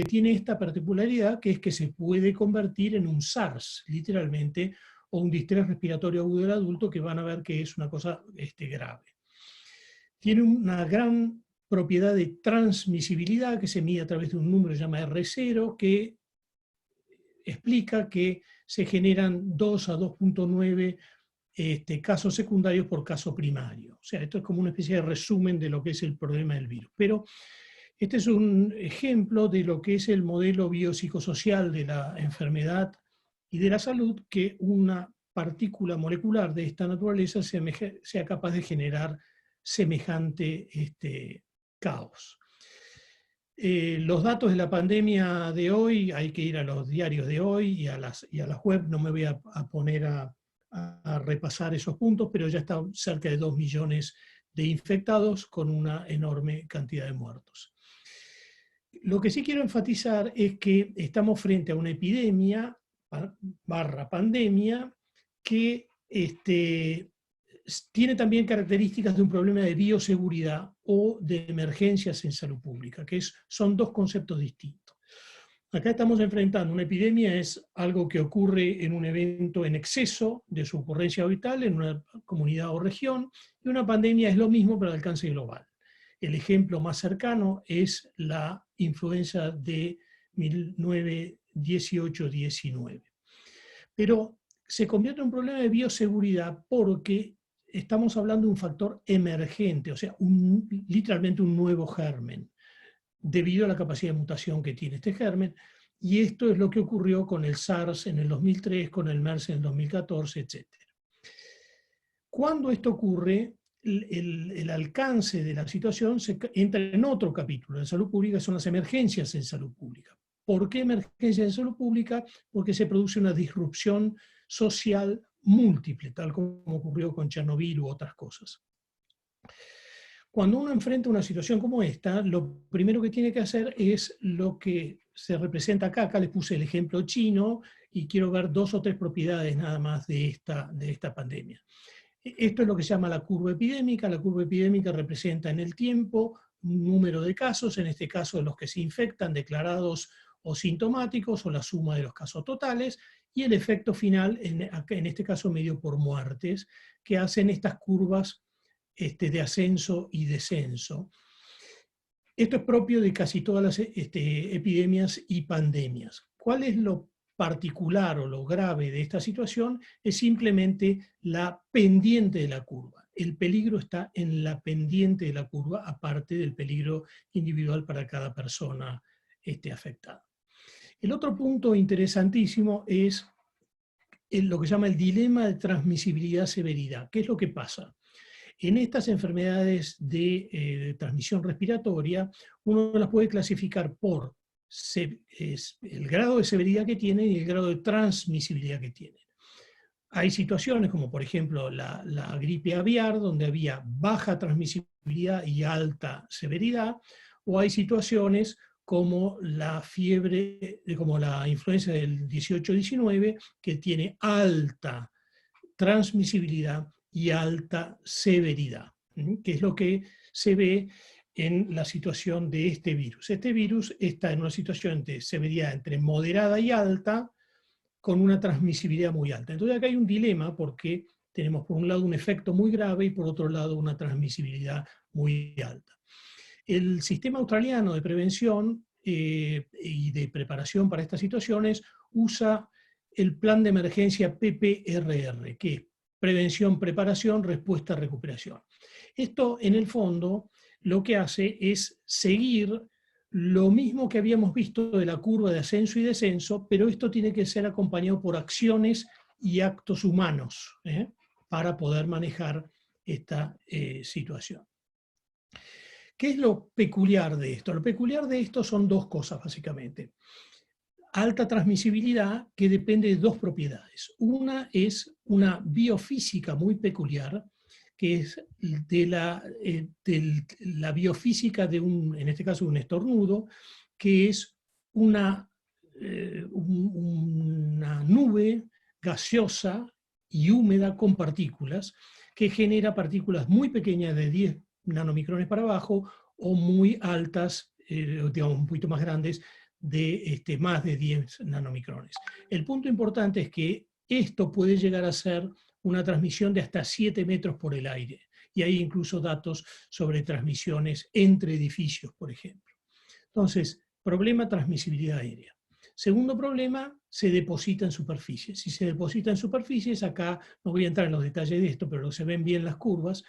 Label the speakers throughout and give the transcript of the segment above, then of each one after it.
Speaker 1: tiene esta particularidad, que es que se puede convertir en un SARS, literalmente, o un distrés respiratorio agudo del adulto, que van a ver que es una cosa grave. Tiene una gran propiedad de transmisibilidad que se mide a través de un número que se llama R0, que explica que se generan 2 a 2.9 casos secundarios por caso primario. O sea, esto es como una especie de resumen de lo que es el problema del virus. Pero este es un ejemplo de lo que es el modelo biopsicosocial de la enfermedad y de la salud, que una partícula molecular de esta naturaleza sea capaz de generar semejante caos. Los datos de la pandemia de hoy, hay que ir a los diarios de hoy y a las web, no me voy a poner a repasar esos puntos, pero ya está cerca de 2 millones de infectados con una enorme cantidad de muertos. Lo que sí quiero enfatizar es que estamos frente a una epidemia / pandemia que tiene también características de un problema de bioseguridad o de emergencias en salud pública, que son dos conceptos distintos. Acá estamos enfrentando una epidemia, es algo que ocurre en un evento en exceso de su ocurrencia vital en una comunidad o región, y una pandemia es lo mismo pero de alcance global. El ejemplo más cercano es la influenza de 1918-19. Pero se convierte en un problema de bioseguridad porque estamos hablando de un factor emergente, o sea, literalmente un nuevo germen, debido a la capacidad de mutación que tiene este germen, y esto es lo que ocurrió con el SARS en el 2003, con el MERS en el 2014, etc. Cuando esto ocurre, el alcance de la situación entra en otro capítulo de salud pública, son las emergencias en salud pública. ¿Por qué emergencias en salud pública? Porque se produce una disrupción social múltiple, tal como ocurrió con Chernobyl u otras cosas. Cuando uno enfrenta una situación como esta, lo primero que tiene que hacer es lo que se representa acá. Acá les puse el ejemplo chino y quiero ver 2 o 3 propiedades nada más de esta pandemia. Esto es lo que se llama la curva epidémica. La curva epidémica representa en el tiempo un número de casos, en este caso de los que se infectan, declarados o sintomáticos, o la suma de los casos totales, y el efecto final, en este caso medido por muertes, que hacen estas curvas de ascenso y descenso. Esto es propio de casi todas las epidemias y pandemias. ¿Cuál es lo particular o lo grave de esta situación? Es simplemente la pendiente de la curva. El peligro está en la pendiente de la curva, aparte del peligro individual para cada persona afectada. El otro punto interesantísimo es lo que se llama el dilema de transmisibilidad-severidad. ¿Qué es lo que pasa? En estas enfermedades de transmisión respiratoria, uno las puede clasificar por el grado de severidad que tienen y el grado de transmisibilidad que tienen. Hay situaciones como por ejemplo la gripe aviar, donde había baja transmisibilidad y alta severidad, o hay situaciones como la fiebre, como la influenza del 18-19, que tiene alta transmisibilidad y alta severidad, que es lo que se ve en la situación de este virus. Este virus está en una situación de severidad entre moderada y alta, con una transmisibilidad muy alta. Entonces acá hay un dilema porque tenemos por un lado un efecto muy grave y por otro lado una transmisibilidad muy alta. El sistema australiano de prevención y de preparación para estas situaciones usa el plan de emergencia PPRR, que es prevención, preparación, respuesta, recuperación. Esto, en el fondo, lo que hace es seguir lo mismo que habíamos visto de la curva de ascenso y descenso, pero esto tiene que ser acompañado por acciones y actos humanos para poder manejar esta situación. ¿Qué es lo peculiar de esto? Lo peculiar de esto son 2 cosas, básicamente. Alta transmisibilidad, que depende de 2 propiedades. Una es una biofísica muy peculiar, que es de la biofísica de en este caso un estornudo, que es una nube gaseosa y húmeda con partículas, que genera partículas muy pequeñas de 10 nanomicrones para abajo o muy altas, digamos un poquito más grandes, de más de 10 nanomicrones. El punto importante es que esto puede llegar a ser una transmisión de hasta 7 metros por el aire. Y hay incluso datos sobre transmisiones entre edificios, por ejemplo. Entonces, problema, transmisibilidad aérea. Segundo problema, se deposita en superficies. Si se deposita en superficies, acá no voy a entrar en los detalles de esto, pero se ven bien las curvas.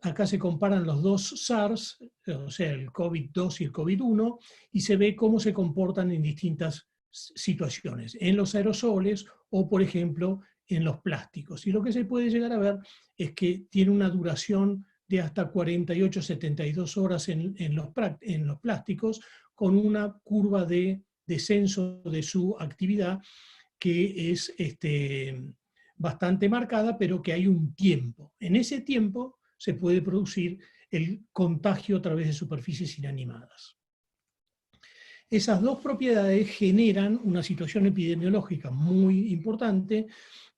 Speaker 1: Acá se comparan los dos SARS, o sea, el COVID-2 y el COVID-1, y se ve cómo se comportan en distintas situaciones, en los aerosoles o, por ejemplo, en los plásticos. Y lo que se puede llegar a ver es que tiene una duración de hasta 48-72 horas en los plásticos, con una curva de descenso de su actividad que es bastante marcada, pero que hay un tiempo. En ese tiempo se puede producir el contagio a través de superficies inanimadas. Esas dos propiedades generan una situación epidemiológica muy importante,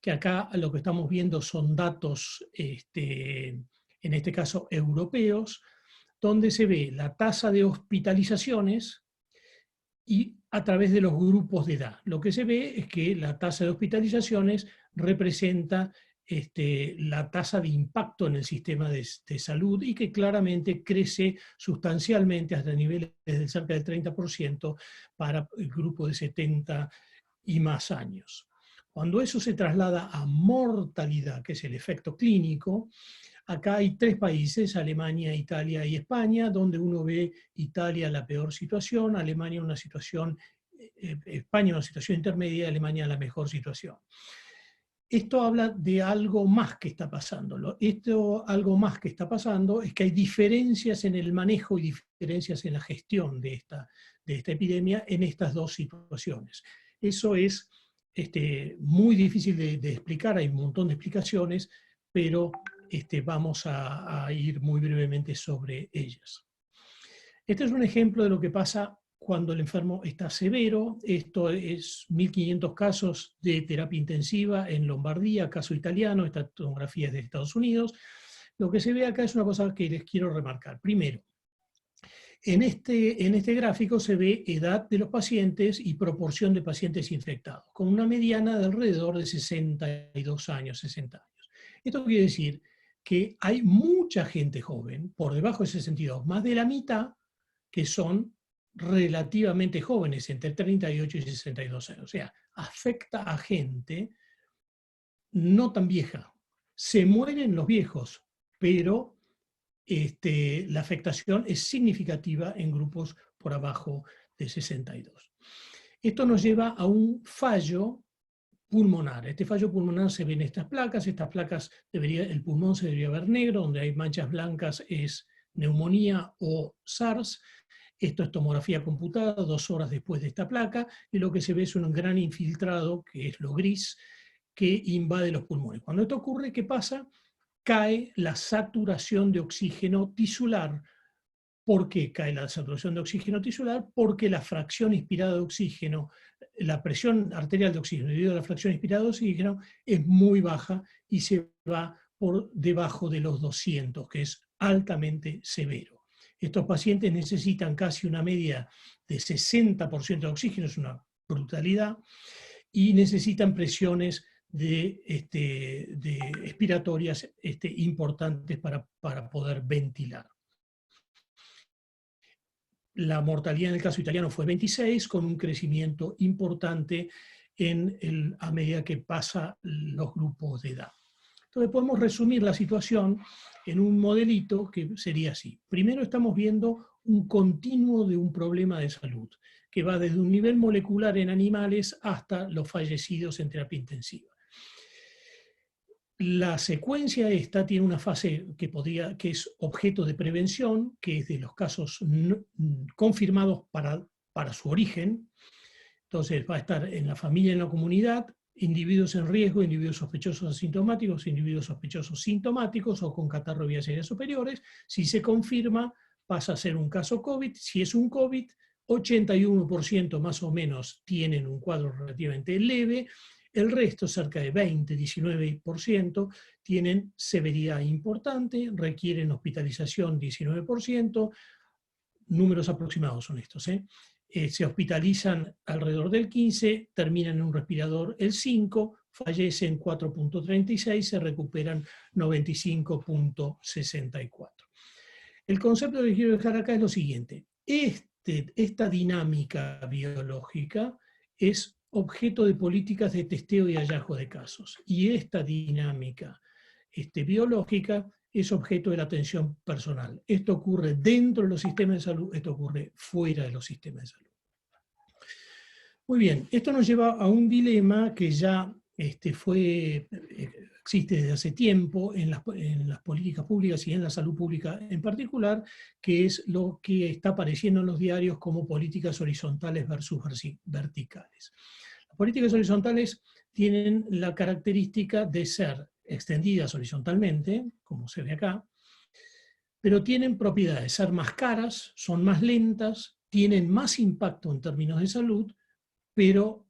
Speaker 1: que acá lo que estamos viendo son datos, en este caso europeos, donde se ve la tasa de hospitalizaciones y a través de los grupos de edad. Lo que se ve es que la tasa de hospitalizaciones representa la tasa de impacto en el sistema de salud y que claramente crece sustancialmente hasta niveles de cerca del 30% para el grupo de 70 y más años. Cuando eso se traslada a mortalidad, que es el efecto clínico, acá hay 3 países, Alemania, Italia y España, donde uno ve Italia la peor situación, Alemania una situación, España una situación intermedia, Alemania la mejor situación. Esto habla de algo más que está pasando. Algo más que está pasando es que hay diferencias en el manejo y diferencias en la gestión de esta epidemia en estas dos situaciones. Eso es muy difícil de explicar, hay un montón de explicaciones, pero vamos a ir muy brevemente sobre ellas. Este es un ejemplo de lo que pasa cuando el enfermo está severo. Esto es 1.500 casos de terapia intensiva en Lombardía, caso italiano, esta tomografía es de Estados Unidos. Lo que se ve acá es una cosa que les quiero remarcar. Primero, en este gráfico se ve edad de los pacientes y proporción de pacientes infectados, con una mediana de alrededor de 62 años, 60 años. Esto quiere decir que hay mucha gente joven, por debajo de 62, más de la mitad, que son relativamente jóvenes, entre 38 y 62 años. O sea, afecta a gente no tan vieja. Se mueren los viejos, pero la afectación es significativa en grupos por abajo de 62. Esto nos lleva a un fallo pulmonar. Este fallo pulmonar se ve en estas placas. El pulmón se debería ver negro, donde hay manchas blancas es neumonía o SARS. Esto es tomografía computada 2 horas después de esta placa, y lo que se ve es un gran infiltrado, que es lo gris, que invade los pulmones. Cuando esto ocurre, ¿qué pasa? Cae la saturación de oxígeno tisular. ¿Por qué cae la saturación de oxígeno tisular? Porque la fracción inspirada de oxígeno, la presión arterial de oxígeno debido a la fracción inspirada de oxígeno es muy baja y se va por debajo de los 200, que es altamente severo. Estos pacientes necesitan casi una media de 60% de oxígeno, es una brutalidad, y necesitan presiones expiratorias importantes para poder ventilar. La mortalidad en el caso italiano fue 26, con un crecimiento importante a medida que pasan los grupos de edad. Entonces podemos resumir la situación en un modelito que sería así. Primero estamos viendo un continuo de un problema de salud, que va desde un nivel molecular en animales hasta los fallecidos en terapia intensiva. La secuencia esta tiene una fase que es objeto de prevención, que es de los casos confirmados para su origen. Entonces va a estar en la familia y en la comunidad, individuos en riesgo, individuos sospechosos asintomáticos, individuos sospechosos sintomáticos o con catarro de vías aéreas superiores. Si se confirma, pasa a ser un caso COVID. Si es un COVID, 81% más o menos tienen un cuadro relativamente leve. El resto, cerca de 20, 19%, tienen severidad importante, requieren hospitalización 19%, números aproximados son estos, se hospitalizan alrededor del 15, terminan en un respirador el 5, fallecen 4.36, se recuperan 95.64. El concepto que quiero dejar acá es lo siguiente. Esta dinámica biológica es objeto de políticas de testeo y hallazgo de casos. Y esta dinámica biológica es objeto de la atención personal. Esto ocurre dentro de los sistemas de salud, esto ocurre fuera de los sistemas de salud. Muy bien, esto nos lleva a un dilema que ya existe desde hace tiempo en las políticas públicas y en la salud pública en particular, que es lo que está apareciendo en los diarios como políticas horizontales versus verticales. Las políticas horizontales tienen la característica de ser extendidas horizontalmente, como se ve acá, pero tienen propiedades, ser más caras, son más lentas, tienen más impacto en términos de salud, pero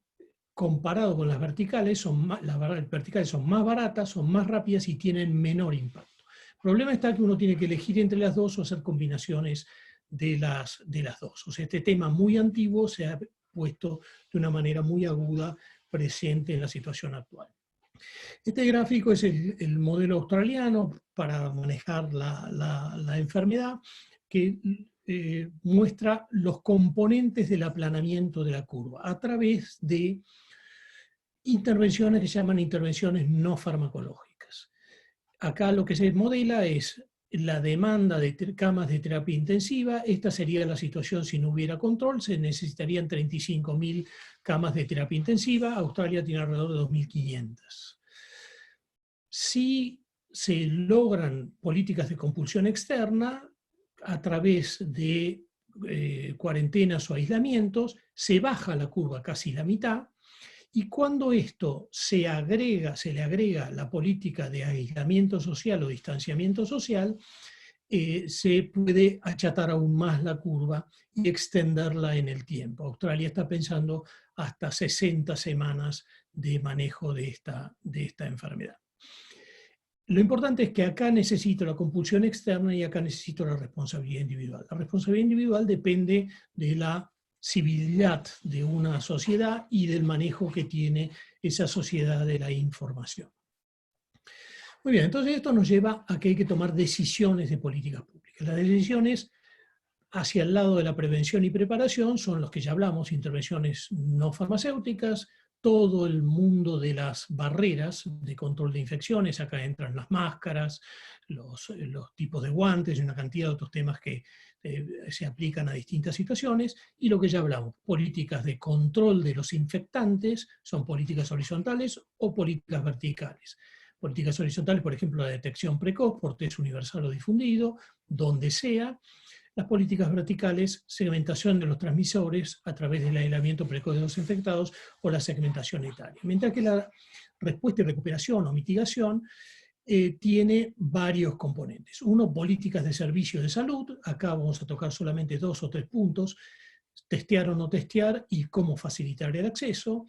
Speaker 1: comparado con las verticales, las verticales son más baratas, son más rápidas y tienen menor impacto. El problema está que uno tiene que elegir entre las dos o hacer combinaciones de las dos. O sea, este tema muy antiguo se ha puesto de una manera muy aguda presente en la situación actual. Este gráfico es el modelo australiano para manejar la enfermedad, que muestra los componentes del aplanamiento de la curva a través de intervenciones que se llaman intervenciones no farmacológicas. Acá lo que se modela es la demanda de camas de terapia intensiva. Esta sería la situación si no hubiera control. Se necesitarían 35.000 camas de terapia intensiva. Australia tiene alrededor de 2.500. Si se logran políticas de compulsión externa a través de cuarentenas o aislamientos, se baja la curva casi la mitad, y cuando esto se le agrega la política de aislamiento social o distanciamiento social, se puede achatar aún más la curva y extenderla en el tiempo. Australia está pensando hasta 60 semanas de manejo de esta enfermedad. Lo importante es que acá necesito la compulsión externa y acá necesito la responsabilidad individual. La responsabilidad individual depende de la civilidad de una sociedad y del manejo que tiene esa sociedad de la información. Muy bien, entonces esto nos lleva a que hay que tomar decisiones de políticas públicas. Las decisiones hacia el lado de la prevención y preparación son los que ya hablamos, intervenciones no farmacéuticas, todo el mundo de las barreras de control de infecciones, acá entran las máscaras, los tipos de guantes y una cantidad de otros temas que se aplican a distintas situaciones, y lo que ya hablamos, políticas de control de los infectantes, son políticas horizontales o políticas verticales. Políticas horizontales, por ejemplo, la detección precoz por test universal o difundido, donde sea. Las políticas verticales, segmentación de los transmisores a través del aislamiento precoz de los infectados o la segmentación etaria. Mientras que la respuesta y recuperación o mitigación tiene varios componentes. Uno, políticas de servicio de salud. Acá vamos a tocar solamente 2 o 3 puntos. Testear o no testear y cómo facilitar el acceso.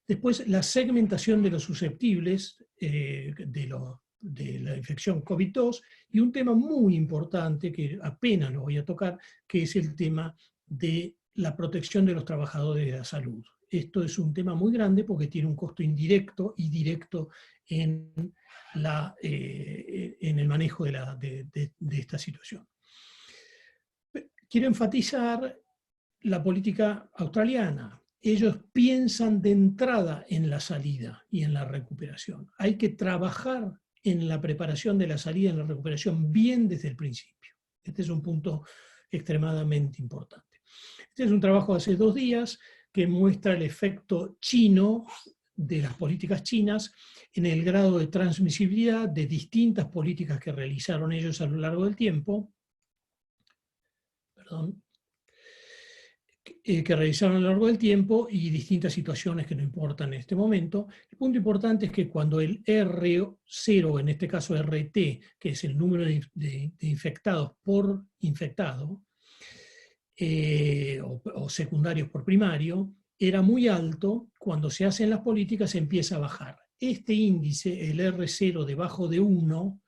Speaker 1: Después, la segmentación de los susceptibles de la infección COVID-2, y un tema muy importante que apenas lo voy a tocar, que es el tema de la protección de los trabajadores de la salud. Esto es un tema muy grande porque tiene un costo indirecto y directo en el manejo de esta situación. Quiero enfatizar la política australiana. Ellos piensan de entrada en la salida y en la recuperación. Hay que trabajar en la preparación de la salida y en la recuperación bien desde el principio. Este es un punto extremadamente importante. Este es un trabajo de hace 2 días que muestra el efecto chino de las políticas chinas en el grado de transmisibilidad de distintas políticas que realizaron ellos a lo largo del tiempo. Que realizaron a lo largo del tiempo y distintas situaciones que no importan en este momento. El punto importante es que cuando el R0, en este caso RT, que es el número de infectados por infectado, o secundarios por primario, era muy alto, cuando se hacen las políticas se empieza a bajar. Este índice, el R0 debajo de 1,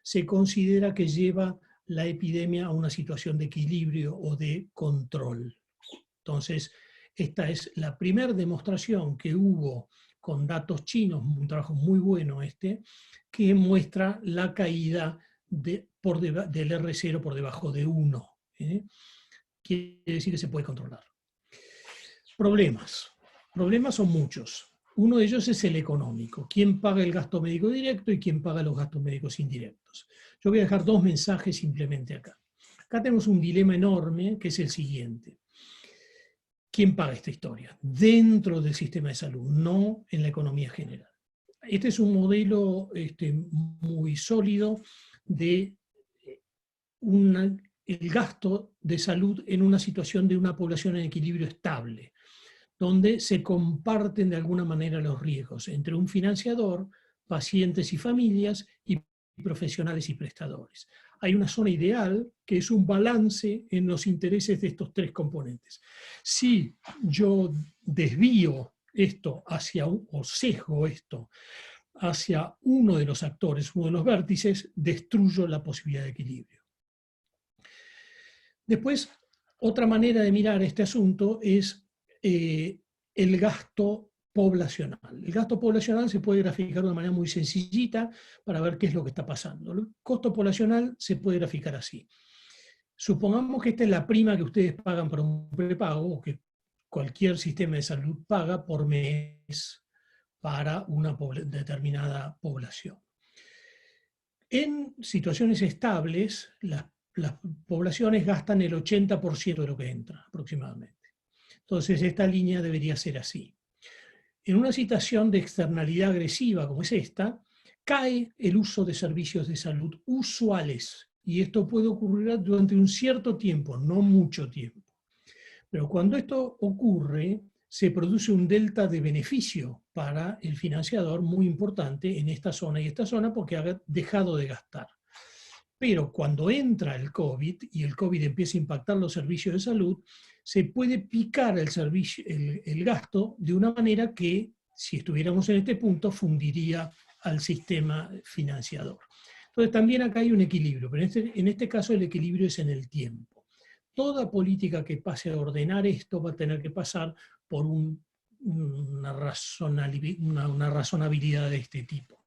Speaker 1: se considera que lleva la epidemia a una situación de equilibrio o de control. Entonces, esta es la primera demostración que hubo con datos chinos, un trabajo muy bueno que muestra la caída del R0 por debajo de 1. Quiere decir que se puede controlar. Problemas. Problemas son muchos. Uno de ellos es el económico. ¿Quién paga el gasto médico directo y quién paga los gastos médicos indirectos? Yo voy a dejar dos mensajes simplemente acá. Acá tenemos un dilema enorme que es el siguiente. ¿Quién paga esta historia? Dentro del sistema de salud, no en la economía general. Este es un modelo muy sólido de el gasto de salud en una situación de una población en equilibrio estable, donde se comparten de alguna manera los riesgos entre un financiador, pacientes y familias, y profesionales y prestadores. Hay una zona ideal que es un balance en los intereses de estos tres componentes. Si yo desvío esto o sesgo esto hacia uno de los actores, uno de los vértices, destruyo la posibilidad de equilibrio. Después, otra manera de mirar este asunto es el gasto poblacional. El gasto poblacional se puede graficar de una manera muy sencillita para ver qué es lo que está pasando. El costo poblacional se puede graficar así. Supongamos que esta es la prima que ustedes pagan por un prepago, o que cualquier sistema de salud paga por mes para una determinada población. En situaciones estables, las poblaciones gastan el 80% de lo que entra, aproximadamente. Entonces, esta línea debería ser así. En una situación de externalidad agresiva como es esta, cae el uso de servicios de salud usuales. Y esto puede ocurrir durante un cierto tiempo, no mucho tiempo. Pero cuando esto ocurre, se produce un delta de beneficio para el financiador muy importante en esta zona y esta zona porque ha dejado de gastar. Pero cuando entra el COVID y el COVID empieza a impactar los servicios de salud, se puede picar el gasto de una manera que, si estuviéramos en este punto, fundiría al sistema financiador. Entonces también acá hay un equilibrio, pero en este caso el equilibrio es en el tiempo. Toda política que pase a ordenar esto va a tener que pasar por una razonabilidad de este tipo.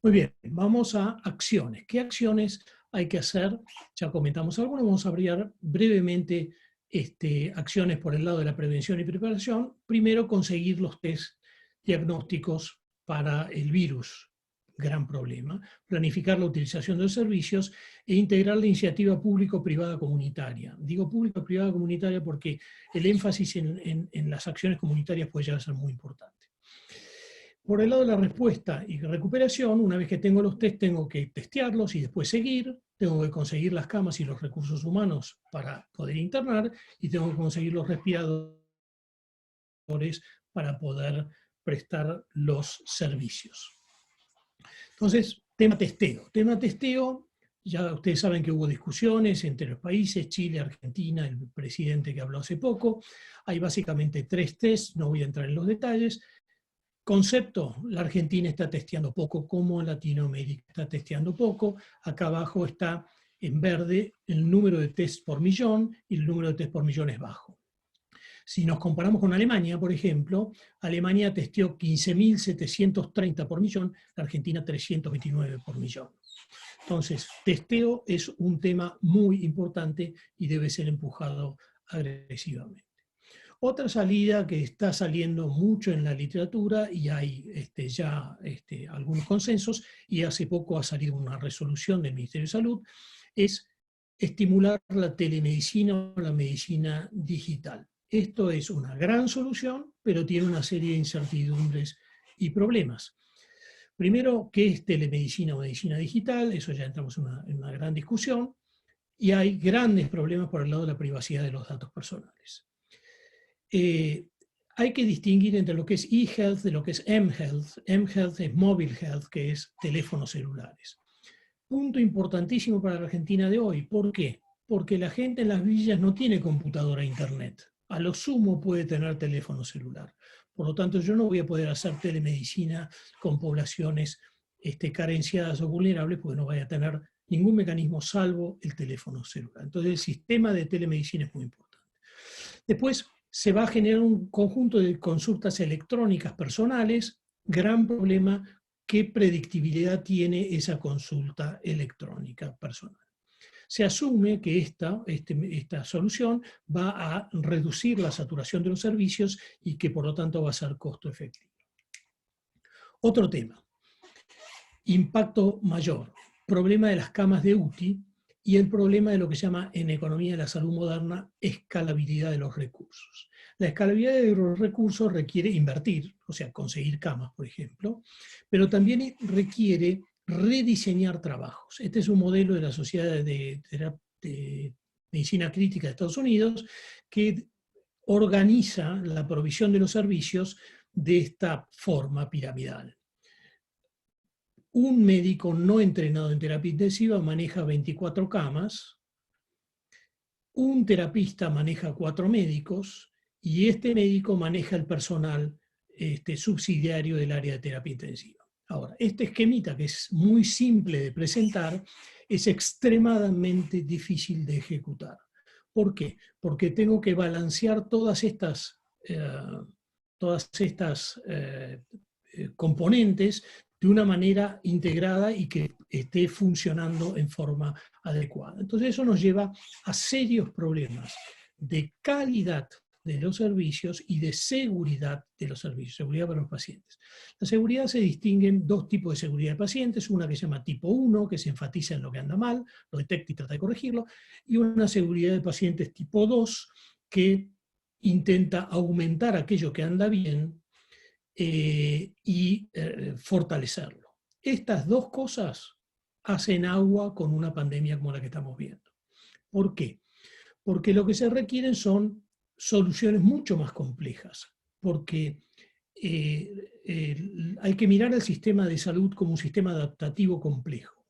Speaker 1: Muy bien, vamos a acciones. ¿Qué acciones hay que hacer? Ya comentamos algunas, vamos a abrir brevemente acciones por el lado de la prevención y preparación. Primero, conseguir los test diagnósticos para el virus, gran problema. Planificar la utilización de los servicios e integrar la iniciativa público-privada comunitaria. Digo público-privada comunitaria porque el énfasis en las acciones comunitarias puede llegar a ser muy importante. Por el lado de la respuesta y recuperación, una vez que tengo los test, tengo que testearlos y después seguir, tengo que conseguir las camas y los recursos humanos para poder internar, y tengo que conseguir los respiradores para poder prestar los servicios. Entonces, tema testeo. Tema testeo, ya ustedes saben que hubo discusiones entre los países, Chile, Argentina, el presidente que habló hace poco. Hay básicamente 3 tests, no voy a entrar en los detalles. Concepto, la Argentina está testeando poco, como Latinoamérica está testeando poco. Acá abajo está en verde el número de test por millón, y el número de test por millón es bajo. Si nos comparamos con Alemania, por ejemplo, Alemania testeó 15.730 por millón, la Argentina 329 por millón. Entonces, testeo es un tema muy importante y debe ser empujado agresivamente. Otra salida que está saliendo mucho en la literatura, y hay ya algunos consensos, y hace poco ha salido una resolución del Ministerio de Salud, es estimular la telemedicina o la medicina digital. Esto es una gran solución, pero tiene una serie de incertidumbres y problemas. Primero, ¿qué es telemedicina o medicina digital? Eso ya entramos en una gran discusión, y hay grandes problemas por el lado de la privacidad de los datos personales. Hay que distinguir entre lo que es e-health de lo que es m-health. M-health es mobile health, que es teléfonos celulares. Punto importantísimo para la Argentina de hoy. ¿Por qué? Porque la gente en las villas no tiene computadora e internet. A lo sumo puede tener teléfono celular. Por lo tanto, yo no voy a poder hacer telemedicina con poblaciones carenciadas o vulnerables, porque no voy a tener ningún mecanismo salvo el teléfono celular. Entonces, el sistema de telemedicina es muy importante. Después se va a generar un conjunto de consultas electrónicas personales. Gran problema: ¿qué predictibilidad tiene esa consulta electrónica personal? Se asume que esta solución va a reducir la saturación de los servicios y que por lo tanto va a ser costo efectivo. Otro tema: impacto mayor, problema de las camas de UTI y el problema de lo que se llama en economía de la salud moderna escalabilidad de los recursos. La escalabilidad de los recursos requiere invertir, o sea, conseguir camas, por ejemplo, pero también requiere rediseñar trabajos. Este es un modelo de la Sociedad de Medicina Crítica de Estados Unidos que organiza la provisión de los servicios de esta forma piramidal. Un médico no entrenado en terapia intensiva maneja 24 camas, un terapista maneja 4 médicos y este médico maneja el personal subsidiario del área de terapia intensiva. Ahora, este esquemita, que es muy simple de presentar, es extremadamente difícil de ejecutar. ¿Por qué? Porque tengo que balancear todas estas componentes de una manera integrada y que esté funcionando en forma adecuada. Entonces eso nos lleva a serios problemas de calidad de los servicios y de seguridad de los servicios, seguridad para los pacientes. La seguridad se distingue en dos tipos de seguridad de pacientes: una que se llama tipo 1, que se enfatiza en lo que anda mal, lo detecta y trata de corregirlo, y una seguridad de pacientes tipo 2, que intenta aumentar aquello que anda bien y fortalecerlo. Estas dos cosas hacen agua con una pandemia como la que estamos viendo. ¿Por qué? Porque lo que se requieren son soluciones mucho más complejas, porque hay que mirar el sistema de salud como un sistema adaptativo complejo,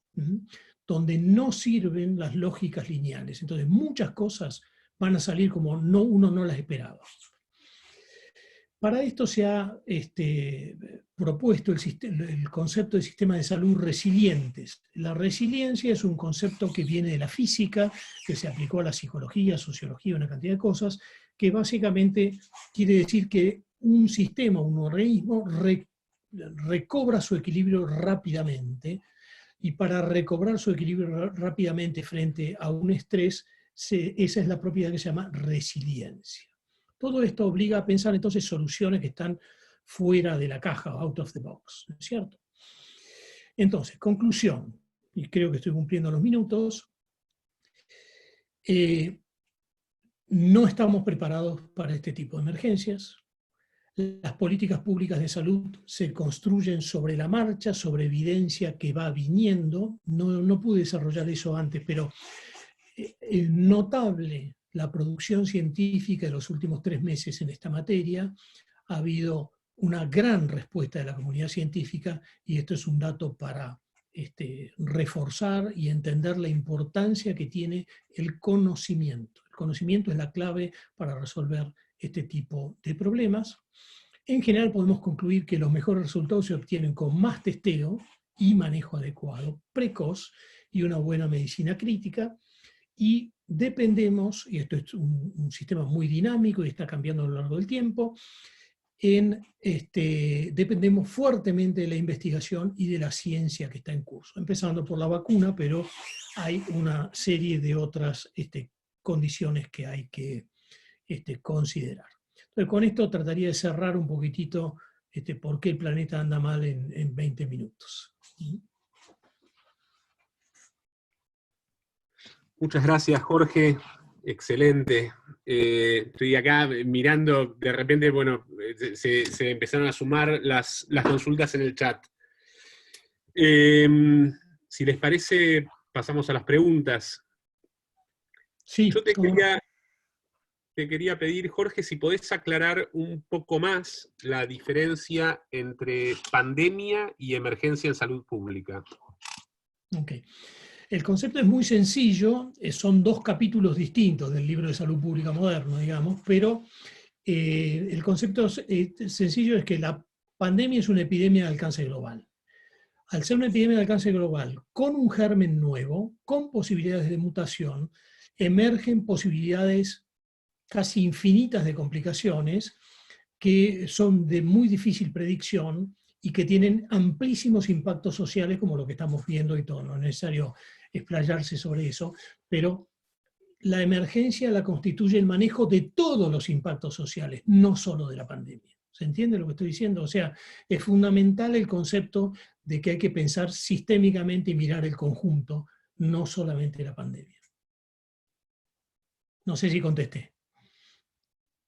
Speaker 1: donde no sirven las lógicas lineales. Entonces muchas cosas van a salir como uno no las esperaba. Para esto se ha propuesto el concepto de sistema de salud resilientes. La resiliencia es un concepto que viene de la física, que se aplicó a la psicología, sociología, una cantidad de cosas, que básicamente quiere decir que un sistema, un organismo, recobra su equilibrio rápidamente, y para recobrar su equilibrio rápidamente frente a un estrés, esa es la propiedad que se llama resiliencia. Todo esto obliga a pensar entonces soluciones que están fuera de la caja, out of the box, ¿no es cierto? Entonces, conclusión, y creo que estoy cumpliendo los minutos, no estamos preparados para este tipo de emergencias. Las políticas públicas de salud se construyen sobre la marcha, sobre evidencia que va viniendo. No pude desarrollar eso antes, pero es notable la producción científica de los últimos 3 meses en esta materia. Ha habido una gran respuesta de la comunidad científica y esto es un dato para reforzar y entender la importancia que tiene el conocimiento. El conocimiento es la clave para resolver este tipo de problemas. En general podemos concluir que los mejores resultados se obtienen con más testeo y manejo adecuado, precoz y una buena medicina crítica. Y dependemos, y esto es un sistema muy dinámico y está cambiando a lo largo del tiempo, dependemos fuertemente de la investigación y de la ciencia que está en curso, empezando por la vacuna, pero hay una serie de otras condiciones que hay que considerar. Entonces, con esto trataría de cerrar un poquitito por qué el planeta anda mal en 20 minutos.
Speaker 2: Muchas gracias, Jorge. Excelente. Estoy acá mirando, de repente, bueno, se empezaron a sumar las consultas en el chat. Si les parece, pasamos a las preguntas.
Speaker 1: Sí,
Speaker 2: yo te quería pedir, Jorge, si podés aclarar un poco más la diferencia entre pandemia y emergencia en salud pública.
Speaker 1: Ok. El concepto es muy sencillo, son 2 capítulos distintos del libro de salud pública moderno, digamos, pero el concepto sencillo es que la pandemia es una epidemia de alcance global. Al ser una epidemia de alcance global, con un germen nuevo, con posibilidades de mutación, emergen posibilidades casi infinitas de complicaciones que son de muy difícil predicción y que tienen amplísimos impactos sociales como lo que estamos viendo y todo. No es necesario explayarse sobre eso, pero la emergencia la constituye el manejo de todos los impactos sociales, no solo de la pandemia. ¿Se entiende lo que estoy diciendo? O sea, es fundamental el concepto de que hay que pensar sistémicamente y mirar el conjunto, no solamente la pandemia. No sé si contesté.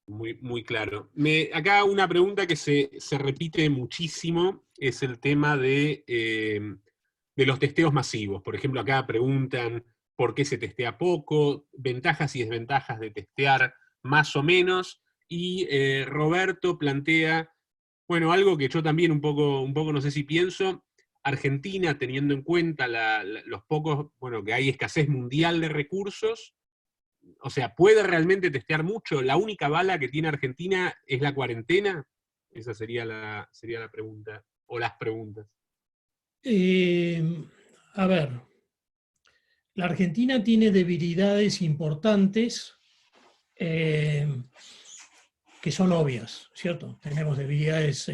Speaker 2: Muy, muy claro. Acá una pregunta que se repite muchísimo es el tema de los testeos masivos. Por ejemplo, acá preguntan por qué se testea poco, ventajas y desventajas de testear más o menos, y Roberto plantea, bueno, algo que yo también un poco no sé si pienso, Argentina, teniendo en cuenta los pocos, bueno, que hay escasez mundial de recursos, o sea, ¿puede realmente testear mucho? ¿La única bala que tiene Argentina es la cuarentena? Esa sería la pregunta, o las preguntas.
Speaker 1: A ver, la Argentina tiene debilidades importantes que son obvias, ¿cierto? Tenemos debilidades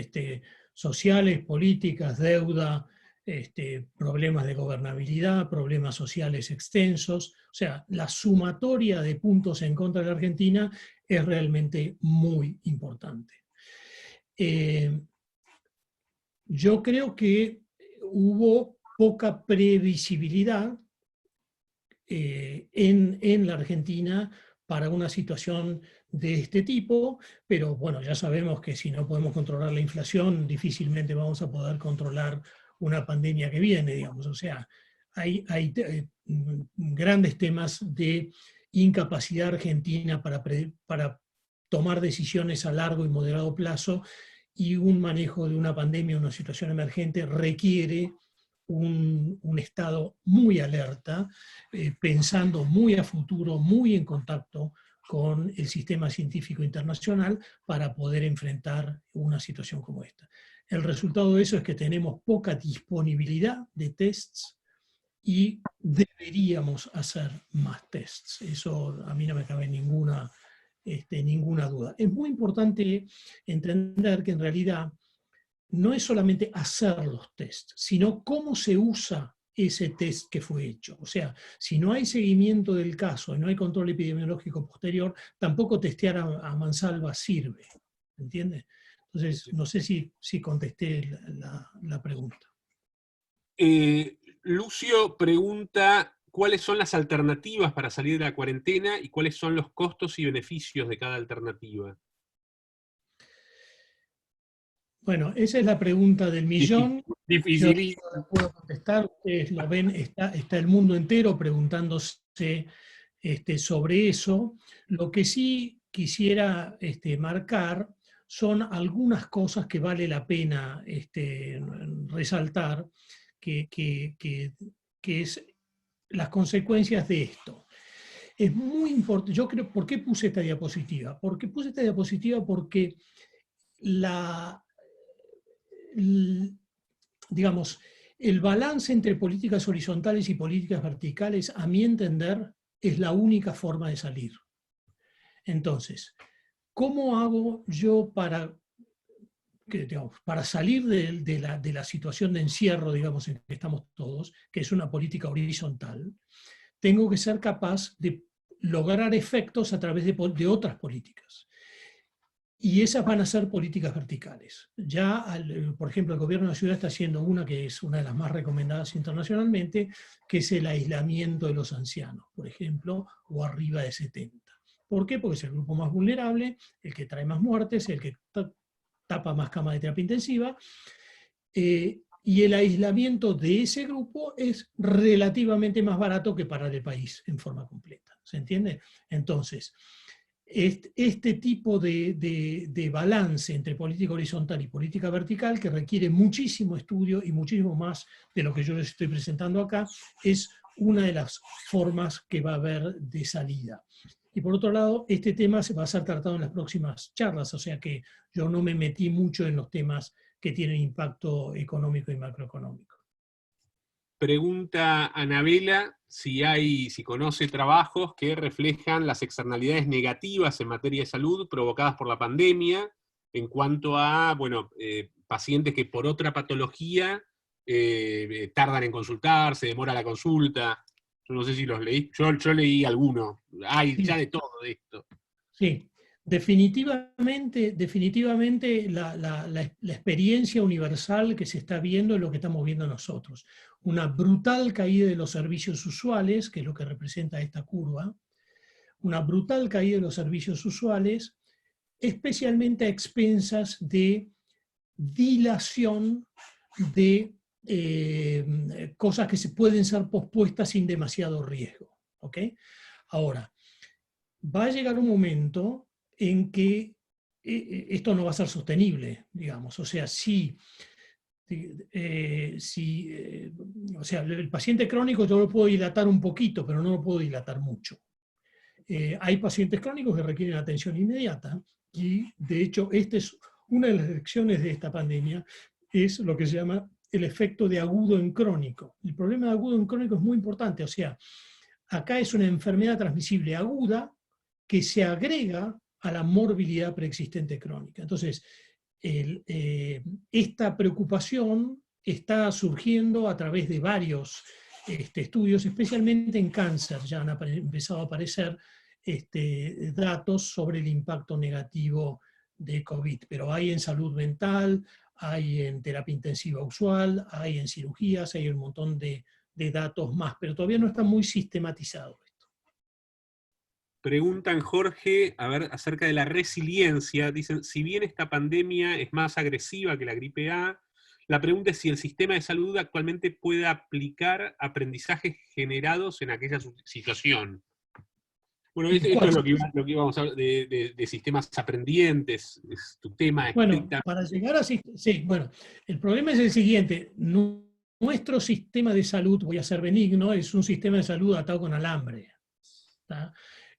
Speaker 1: sociales, políticas, deuda, problemas de gobernabilidad, problemas sociales extensos. O sea, la sumatoria de puntos en contra de la Argentina es realmente muy importante. Yo creo que hubo poca previsibilidad en la Argentina para una situación de este tipo, pero bueno, ya sabemos que si no podemos controlar la inflación, difícilmente vamos a poder controlar una pandemia que viene, digamos. O sea, hay grandes temas de incapacidad argentina para tomar decisiones a largo y moderado plazo, y un manejo de una pandemia, una situación emergente, requiere un estado muy alerta, pensando muy a futuro, muy en contacto con el sistema científico internacional para poder enfrentar una situación como esta. El resultado de eso es que tenemos poca disponibilidad de tests y deberíamos hacer más tests. Eso a mí no me cabe ninguna duda. Es muy importante entender que en realidad no es solamente hacer los tests, sino cómo se usa ese test que fue hecho. O sea, si no hay seguimiento del caso y no hay control epidemiológico posterior, tampoco testear a mansalva sirve. ¿Entiendes? Entonces, no sé si contesté la pregunta.
Speaker 2: Lucio pregunta cuáles son las alternativas para salir de la cuarentena y cuáles son los costos y beneficios de cada alternativa.
Speaker 1: Bueno, esa es la pregunta del millón. Yo
Speaker 2: Difícil.
Speaker 1: no la puedo contestar. Ustedes lo ven, está el mundo entero preguntándose sobre eso. Lo que sí quisiera marcar son algunas cosas que vale la pena resaltar, que es las consecuencias de esto. Es muy importante. Yo creo, ¿por qué puse esta diapositiva? Porque puse esta diapositiva porque digamos, el balance entre políticas horizontales y políticas verticales, a mi entender, es la única forma de salir. Entonces, ¿cómo hago yo para salir de la situación de encierro, digamos, en que estamos todos, que es una política horizontal? Tengo que ser capaz de lograr efectos a través de otras políticas. Y esas van a ser políticas verticales. Ya, por ejemplo, el gobierno de la ciudad está haciendo una que es una de las más recomendadas internacionalmente, que es el aislamiento de los ancianos, por ejemplo, o arriba de 70. ¿Por qué? Porque es el grupo más vulnerable, el que trae más muertes, el que tapa más camas de terapia intensiva, y el aislamiento de ese grupo es relativamente más barato que parar el país en forma completa. ¿Se entiende? Entonces, este tipo de balance entre política horizontal y política vertical, que requiere muchísimo estudio y muchísimo más de lo que yo les estoy presentando acá, es una de las formas que va a haber de salida. Y por otro lado, este tema se va a ser tratado en las próximas charlas, o sea que yo no me metí mucho en los temas que tienen impacto económico y macroeconómico.
Speaker 2: Pregunta Anabela si conoce trabajos que reflejan las externalidades negativas en materia de salud provocadas por la pandemia en cuanto a, bueno, pacientes que por otra patología tardan en consultar, se demora la consulta. Yo no sé si los leí, yo leí alguno. Hay ya
Speaker 1: Sí,
Speaker 2: de todo de esto.
Speaker 1: sí. Definitivamente la experiencia universal que se está viendo es lo que estamos viendo nosotros. Una brutal caída de los servicios usuales, que es lo que representa esta curva, una brutal caída de los servicios usuales, especialmente a expensas de dilación de cosas que se pueden ser pospuestas sin demasiado riesgo. ¿Okay? Ahora, va a llegar un momento en que esto no va a ser sostenible, digamos. O sea, o sea, el paciente crónico yo lo puedo dilatar un poquito, pero no lo puedo dilatar mucho. Hay pacientes crónicos que requieren atención inmediata y, de hecho, esta es una de las lecciones de esta pandemia, es lo que se llama el efecto de agudo en crónico. El problema de agudo en crónico es muy importante, o sea, acá es una enfermedad transmisible aguda que se agrega a la morbilidad preexistente crónica. Entonces, esta preocupación está surgiendo a través de varios estudios, especialmente en cáncer. Ya han empezado a aparecer datos sobre el impacto negativo de COVID, pero hay en salud mental, hay en terapia intensiva usual, hay en cirugías, hay un montón de datos más, pero todavía no está muy sistematizado.
Speaker 2: Preguntan Jorge, a ver, acerca de la resiliencia. Dicen, si bien esta pandemia es más agresiva que la gripe A, la pregunta es si el sistema de salud actualmente puede aplicar aprendizajes generados en aquella situación. Bueno,
Speaker 1: ¿En
Speaker 2: esto
Speaker 1: cuál
Speaker 2: es
Speaker 1: situación?
Speaker 2: lo que íbamos a hablar de sistemas aprendientes, es tu tema
Speaker 1: Bueno,
Speaker 2: estrictamente.
Speaker 1: para llegar a... Sí, bueno, el problema es el siguiente. Nuestro sistema de salud, voy a ser benigno, es un sistema de salud atado con alambre. ¿Tá?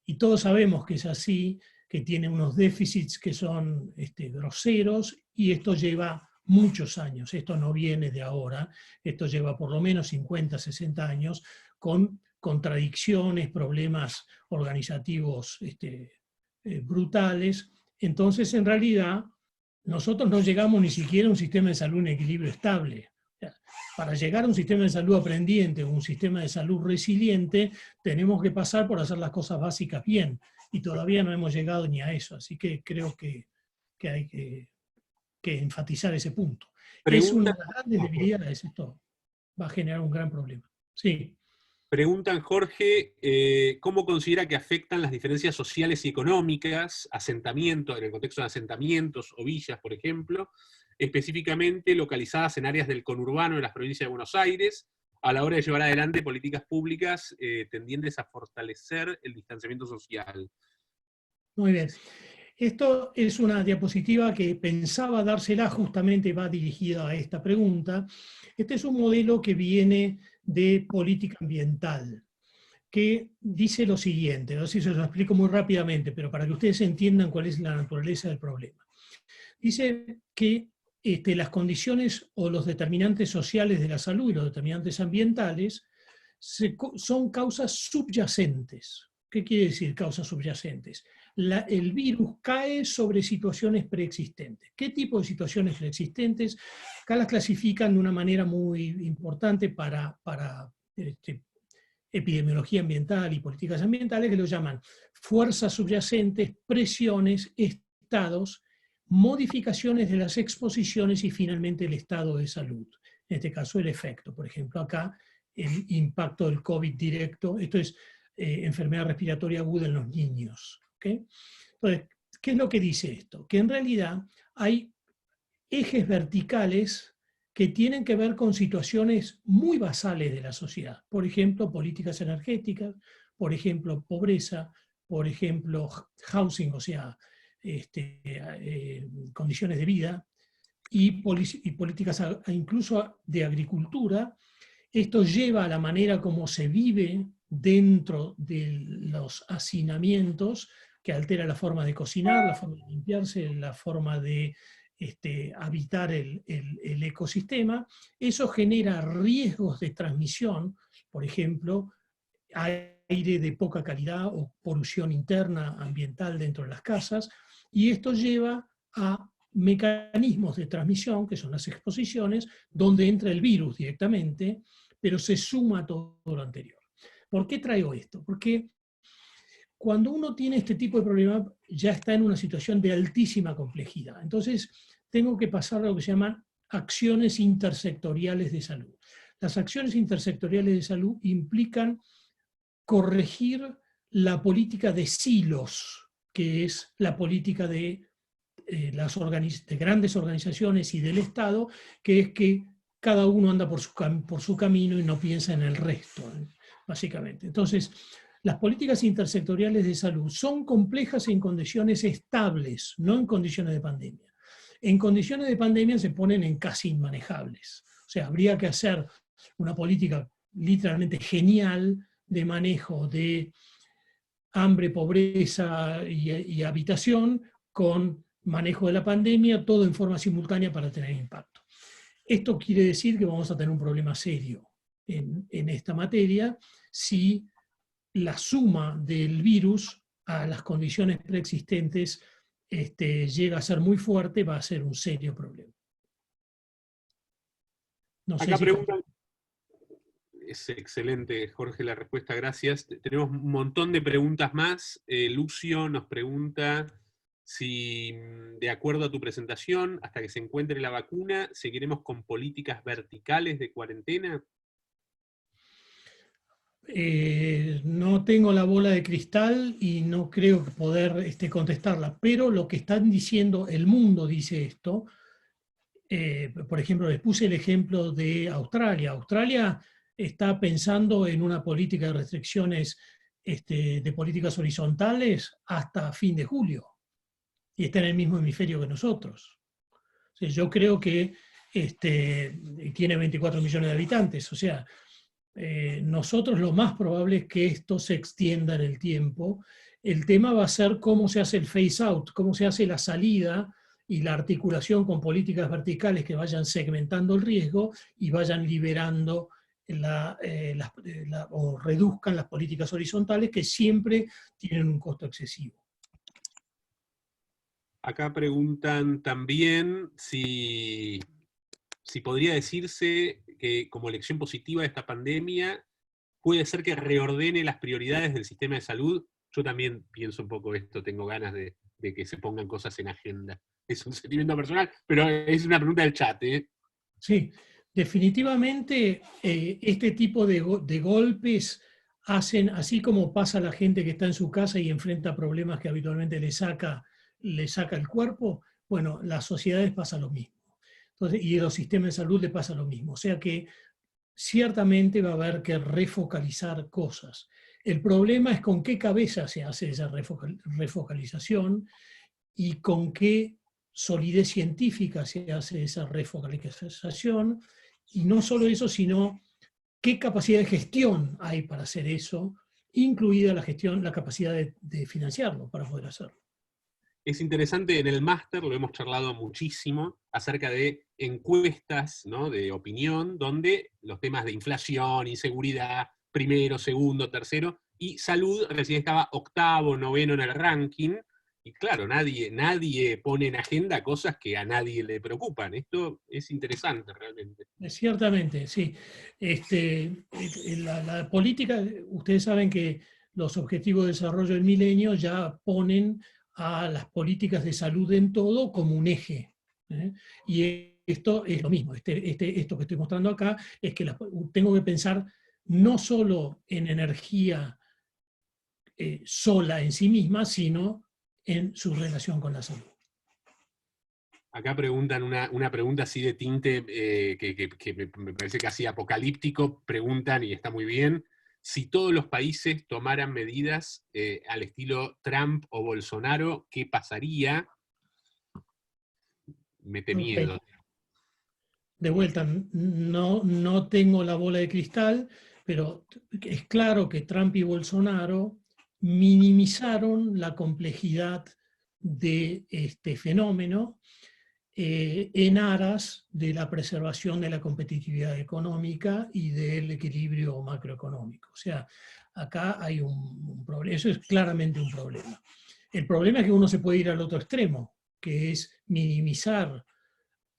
Speaker 1: Y todos sabemos que es así, que tiene unos déficits que son groseros, y esto lleva muchos años. Esto no viene de ahora, esto lleva por lo menos 50, 60 años, con contradicciones, problemas organizativos brutales. Entonces, en realidad, nosotros no llegamos ni siquiera a un sistema de salud en equilibrio estable. Para llegar a un sistema de salud aprendiente o un sistema de salud resiliente, tenemos que pasar por hacer las cosas básicas bien, y todavía no hemos llegado ni a eso, así que creo que hay que enfatizar ese punto. Es una
Speaker 2: Preguntan,
Speaker 1: de las grandes debilidades, esto va a generar un gran problema. Sí.
Speaker 2: preguntan Jorge, ¿cómo considera que afectan las diferencias sociales y económicas, asentamientos, en el contexto de asentamientos o villas, por ejemplo, específicamente localizadas en áreas del conurbano de las provincias de Buenos Aires, a la hora de llevar adelante políticas públicas tendientes a fortalecer el distanciamiento social?
Speaker 1: Muy bien. Esto es una diapositiva que pensaba dársela, justamente va dirigida a esta pregunta. Este es un modelo que viene de política ambiental, que dice lo siguiente, no sé si se lo explico muy rápidamente, pero para que ustedes entiendan cuál es la naturaleza del problema. Dice que las condiciones o los determinantes sociales de la salud y los determinantes ambientales son causas subyacentes. ¿Qué quiere decir causas subyacentes? El virus cae sobre situaciones preexistentes. ¿Qué tipo de situaciones preexistentes? Acá las clasifican de una manera muy importante para epidemiología ambiental y políticas ambientales, que lo llaman fuerzas subyacentes, presiones, estados, modificaciones de las exposiciones y finalmente el estado de salud. En este caso el efecto. Por ejemplo, acá el impacto del COVID directo. Esto es enfermedad respiratoria aguda en los niños. ¿Okay? Entonces, ¿qué es lo que dice esto? Que en realidad hay ejes verticales que tienen que ver con situaciones muy basales de la sociedad. Por ejemplo, políticas energéticas, por ejemplo, pobreza, por ejemplo, housing, o sea, condiciones de vida, y políticas incluso de agricultura. Esto lleva a la manera como se vive dentro de los hacinamientos, que altera la forma de cocinar, la forma de limpiarse, la forma de habitar el ecosistema. Eso genera riesgos de transmisión, por ejemplo, aire de poca calidad o polución interna ambiental dentro de las casas, y esto lleva a mecanismos de transmisión, que son las exposiciones, donde entra el virus directamente, pero se suma todo lo anterior. ¿Por qué traigo esto? Porque cuando uno tiene este tipo de problema, ya está en una situación de altísima complejidad. Entonces, tengo que pasar a lo que se llaman acciones intersectoriales de salud. Las acciones intersectoriales de salud implican corregir la política de silos, que es la política de grandes organizaciones y del Estado, que es que cada uno anda por su camino y no piensa en el resto, básicamente. Entonces, las políticas intersectoriales de salud son complejas en condiciones estables, no en condiciones de pandemia. En condiciones de pandemia se ponen en casi inmanejables. O sea, habría que hacer una política literalmente genial de manejo de hambre, pobreza y habitación, con manejo de la pandemia, todo en forma simultánea para tener impacto. Esto quiere decir que vamos a tener un problema serio en esta materia si la suma del virus a las condiciones preexistentes llega a ser muy fuerte, va a ser un serio problema. No sé
Speaker 2: Acá
Speaker 1: si
Speaker 2: preguntan, es excelente, Jorge, la respuesta, gracias. Tenemos un montón de preguntas más. Lucio nos pregunta si, de acuerdo a tu presentación, hasta que se encuentre la vacuna, seguiremos con políticas verticales de cuarentena.
Speaker 1: No tengo la bola de cristal y no creo poder contestarla, pero lo que están diciendo, el mundo dice esto. Por ejemplo, les puse el ejemplo de Australia. Australia está pensando en una política de restricciones de políticas horizontales hasta fin de julio y está en el mismo hemisferio que nosotros. O sea, yo creo que tiene 24 millones de habitantes, o sea, nosotros lo más probable es que esto se extienda en el tiempo. El tema va a ser cómo se hace el phase out, cómo se hace la salida y la articulación con políticas verticales que vayan segmentando el riesgo y vayan liberando o reduzcan las políticas horizontales que siempre tienen un costo excesivo.
Speaker 2: Acá preguntan también si podría decirse que como lección positiva de esta pandemia puede ser que reordene las prioridades del sistema de salud. Yo también pienso un poco esto, tengo ganas de que se pongan cosas en agenda. Es un sentimiento personal, pero es una pregunta del chat, ¿eh?
Speaker 1: Sí, definitivamente este tipo de golpes hacen, así como pasa a la gente que está en su casa y enfrenta problemas que habitualmente le saca el cuerpo, bueno, las sociedades pasa lo mismo. Entonces, y los sistemas de salud le pasa lo mismo. O sea que ciertamente va a haber que refocalizar cosas. El problema es con qué cabeza se hace esa refocalización y con qué solidez científica se hace esa refocalización, y no solo eso, sino qué capacidad de gestión hay para hacer eso, incluida la capacidad de financiarlo para poder hacerlo.
Speaker 2: Es interesante, en el máster lo hemos charlado muchísimo acerca de encuestas, ¿no?, de opinión, donde los temas de inflación, inseguridad, primero, segundo, tercero, y salud recién estaba octavo, noveno en el ranking, y claro, nadie pone en agenda cosas que a nadie le preocupan. Esto es interesante realmente.
Speaker 1: Ciertamente, sí. La política, ustedes saben que los Objetivos de Desarrollo del Milenio ya ponen a las políticas de salud en todo como un eje. Y esto es lo mismo. Esto que estoy mostrando acá es que tengo que pensar no solo en energía sola en sí misma, sino en su relación con la salud.
Speaker 2: Acá preguntan una pregunta así de tinte que me parece casi apocalíptico. Preguntan, y está muy bien, si todos los países tomaran medidas al estilo Trump o Bolsonaro, ¿qué pasaría? Mete miedo.
Speaker 1: Okay. De vuelta, no tengo la bola de cristal, pero es claro que Trump y Bolsonaro minimizaron la complejidad de este fenómeno. en aras de la preservación de la competitividad económica y del equilibrio macroeconómico. O sea, acá hay un problema, eso es claramente un problema. El problema es que uno se puede ir al otro extremo, que es minimizar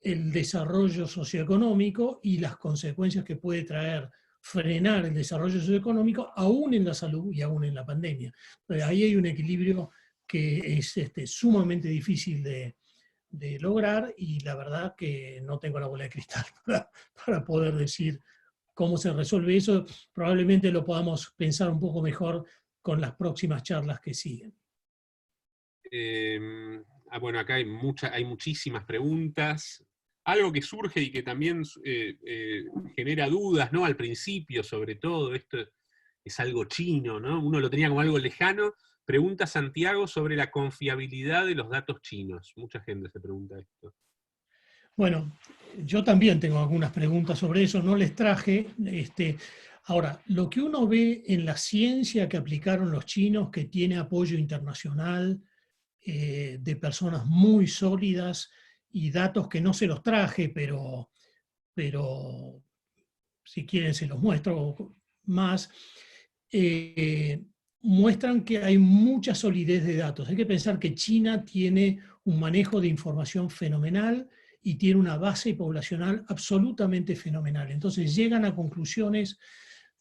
Speaker 1: el desarrollo socioeconómico y las consecuencias que puede traer frenar el desarrollo socioeconómico, aún en la salud y aún en la pandemia. Entonces, ahí hay un equilibrio que es sumamente difícil de lograr, y la verdad que no tengo la bola de cristal para poder decir cómo se resuelve eso. Probablemente lo podamos pensar un poco mejor con las próximas charlas que siguen.
Speaker 2: Bueno, acá hay muchísimas preguntas. Algo que surge y que también genera dudas, ¿no? Al principio, sobre todo, esto es algo chino, ¿no? Uno lo tenía como algo lejano. Pregunta Santiago sobre la confiabilidad de los datos chinos. Mucha gente se pregunta esto.
Speaker 1: Bueno, yo también tengo algunas preguntas sobre eso, no les traje. Ahora, lo que uno ve en la ciencia que aplicaron los chinos, que tiene apoyo internacional, de personas muy sólidas, y datos que no se los traje, pero si quieren se los muestro más, muestran que hay mucha solidez de datos. Hay que pensar que China tiene un manejo de información fenomenal y tiene una base poblacional absolutamente fenomenal. Entonces llegan a conclusiones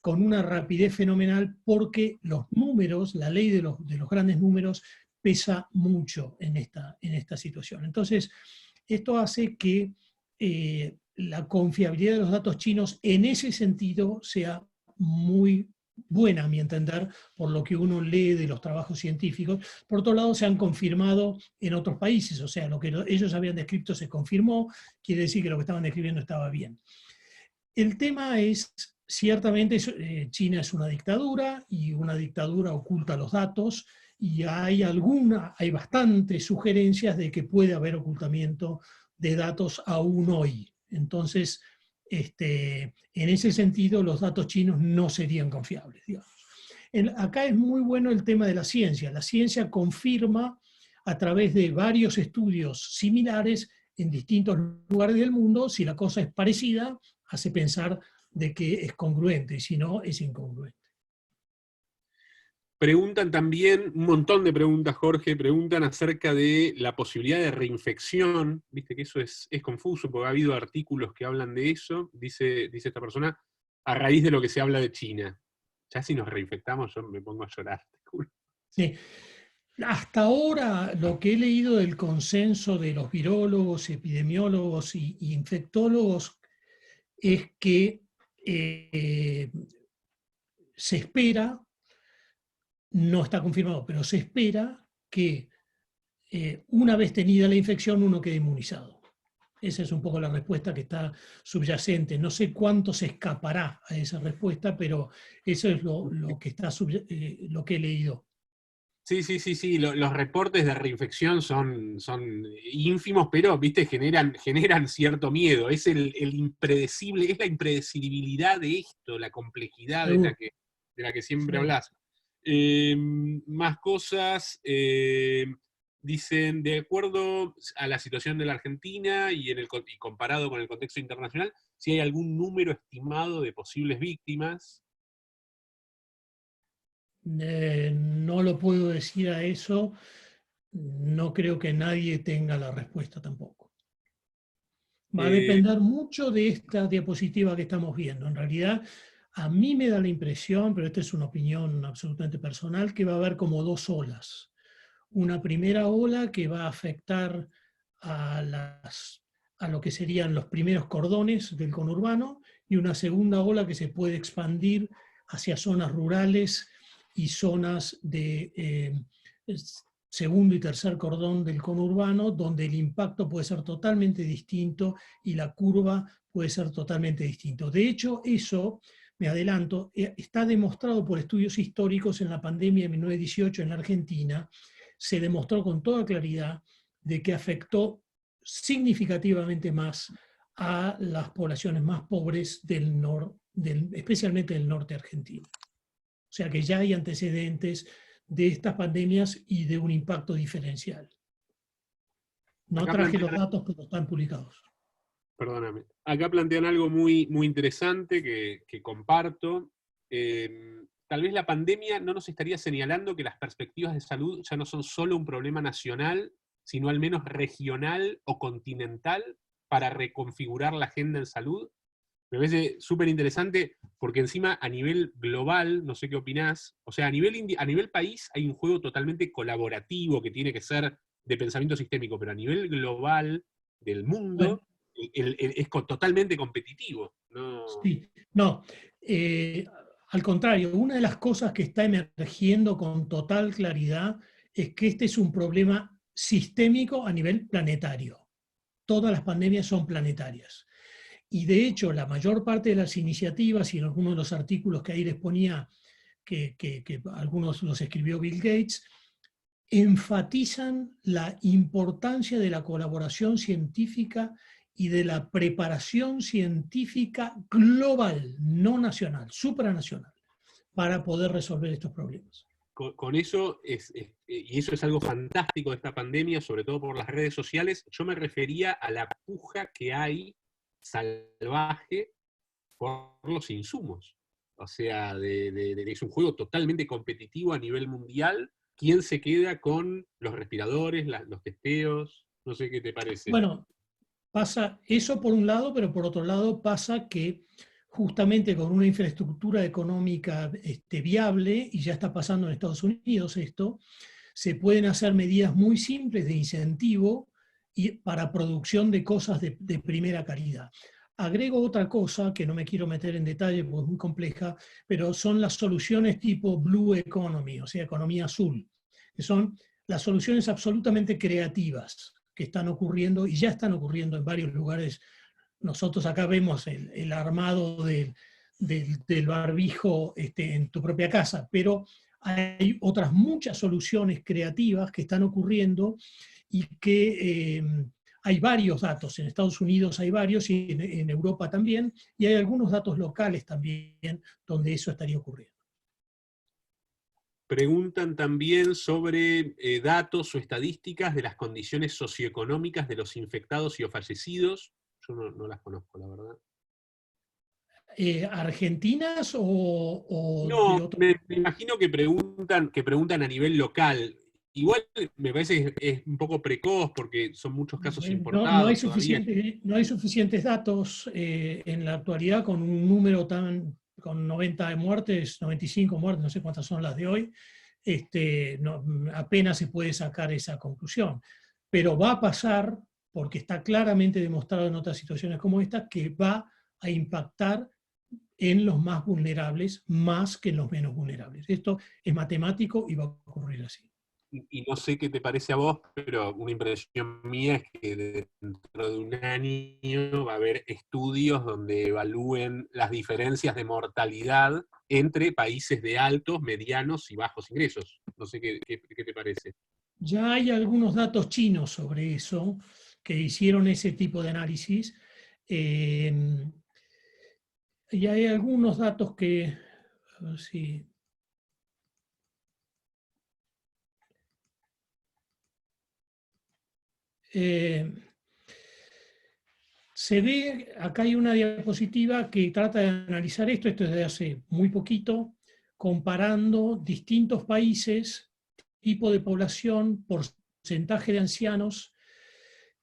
Speaker 1: con una rapidez fenomenal, porque los números, la ley de los grandes números, pesa mucho en esta situación. Entonces, esto hace que la confiabilidad de los datos chinos en ese sentido sea muy buena, a mi entender, por lo que uno lee de los trabajos científicos. Por otro lado, se han confirmado en otros países, o sea, lo que ellos habían descrito se confirmó, quiere decir que lo que estaban describiendo estaba bien. El tema es, ciertamente, China es una dictadura, y una dictadura oculta los datos, y hay bastantes sugerencias de que puede haber ocultamiento de datos aún hoy. Entonces, en ese sentido, los datos chinos no serían confiables, digamos. Acá es muy bueno el tema de la ciencia. La ciencia confirma, a través de varios estudios similares en distintos lugares del mundo, si la cosa es parecida, hace pensar de que es congruente, y si no, es incongruente.
Speaker 2: Preguntan también, un montón de preguntas, Jorge, preguntan acerca de la posibilidad de reinfección. Viste que eso es confuso, porque ha habido artículos que hablan de eso, dice esta persona, a raíz de lo que se habla de China. Ya si nos reinfectamos, yo me pongo a llorar, te juro.
Speaker 1: Sí. Hasta ahora, lo que he leído del consenso de los virólogos, epidemiólogos y infectólogos, es que se espera, no está confirmado, pero se espera que una vez tenida la infección uno quede inmunizado. Esa es un poco la respuesta que está subyacente. No sé cuánto se escapará a esa respuesta, pero eso es lo que he leído.
Speaker 2: Sí. Los reportes de reinfección son ínfimos, pero viste, generan cierto miedo. Es el impredecible, es la impredecibilidad de esto, la complejidad de la que siempre hablas. Más cosas. Dicen, de acuerdo a la situación de la Argentina y comparado con el contexto internacional, si hay algún número estimado de posibles víctimas.
Speaker 1: No lo puedo decir a eso. No creo que nadie tenga la respuesta tampoco. Va a depender mucho de esta diapositiva que estamos viendo. En realidad, a mí me da la impresión, pero esta es una opinión absolutamente personal, que va a haber como dos olas. Una primera ola que va a afectar a lo que serían los primeros cordones del conurbano, y una segunda ola que se puede expandir hacia zonas rurales y zonas de segundo y tercer cordón del conurbano, donde el impacto puede ser totalmente distinto y la curva puede ser totalmente distinta. De hecho, eso, me adelanto, está demostrado por estudios históricos. En la pandemia de 1918 en la Argentina, se demostró con toda claridad de que afectó significativamente más a las poblaciones más pobres del especialmente del norte argentino. O sea que ya hay antecedentes de estas pandemias y de un impacto diferencial. No
Speaker 2: Acá
Speaker 1: traje los
Speaker 2: plantean,
Speaker 1: datos, pero están publicados.
Speaker 2: perdóname, acá plantean algo muy, muy interesante que comparto. Tal vez la pandemia no nos estaría señalando que las perspectivas de salud ya no son solo un problema nacional, sino al menos regional o continental para reconfigurar la agenda en salud. Me parece súper interesante porque encima a nivel global, no sé qué opinás, o sea, a nivel país hay un juego totalmente colaborativo que tiene que ser de pensamiento sistémico, pero a nivel global del
Speaker 1: Bueno,
Speaker 2: mundo es totalmente competitivo. No,
Speaker 1: sí, no. eh, Al contrario, una de las cosas que está emergiendo con total claridad es que este es un problema sistémico a nivel planetario. Todas las pandemias son planetarias. Y de hecho, la mayor parte de las iniciativas, y en algunos de los artículos que ahí les ponía, que algunos los escribió Bill Gates, enfatizan la importancia de la colaboración científica y de la preparación científica global, no nacional, supranacional, para poder resolver estos problemas.
Speaker 2: con eso y eso es algo fantástico de esta pandemia, sobre todo por las redes sociales, yo me refería a la puja que hay salvaje por los insumos. O sea, es un juego totalmente competitivo a nivel mundial. ¿Quién se queda con los respiradores, los testeos? No sé qué te parece.
Speaker 1: Bueno, pasa eso por un lado, pero por otro lado pasa que justamente con una infraestructura económica viable, y ya está pasando en Estados Unidos esto, se pueden hacer medidas muy simples de incentivo y para producción de cosas de primera calidad. Agrego otra cosa que no me quiero meter en detalle porque es muy compleja, pero son las soluciones tipo Blue Economy, o sea, economía azul, que son las soluciones absolutamente creativas que están ocurriendo y ya están ocurriendo en varios lugares. Nosotros acá vemos el armado del barbijo en tu propia casa, pero hay otras muchas soluciones creativas que están ocurriendo y que hay varios datos. En Estados Unidos hay varios y en Europa también, y hay algunos datos locales también donde eso estaría ocurriendo.
Speaker 2: Preguntan también sobre datos o estadísticas de las condiciones socioeconómicas de los infectados y o fallecidos. Yo no las conozco, la verdad.
Speaker 1: ¿Argentinas o de
Speaker 2: No,
Speaker 1: otro?
Speaker 2: me imagino que preguntan a nivel local. Igual me parece que es un poco precoz porque son muchos casos
Speaker 1: No hay
Speaker 2: importados todavía.
Speaker 1: no hay suficientes datos en la actualidad con un número con 90 muertes, 95 muertes, no sé cuántas son las de hoy, no, apenas se puede sacar esa conclusión. Pero va a pasar, porque está claramente demostrado en otras situaciones como esta, que va a impactar en los más vulnerables más que en los menos vulnerables. Esto es matemático y va a ocurrir así.
Speaker 2: Y no sé qué te parece a vos, pero una impresión mía es que dentro de un año va a haber estudios donde evalúen las diferencias de mortalidad entre países de altos, medianos y bajos ingresos. No sé qué te parece.
Speaker 1: Ya hay algunos datos chinos sobre eso, que hicieron ese tipo de análisis, eh, y hay algunos datos que, a ver si, eh, se ve, acá hay una diapositiva que trata de analizar esto es de hace muy poquito, comparando distintos países, tipo de población, porcentaje de ancianos,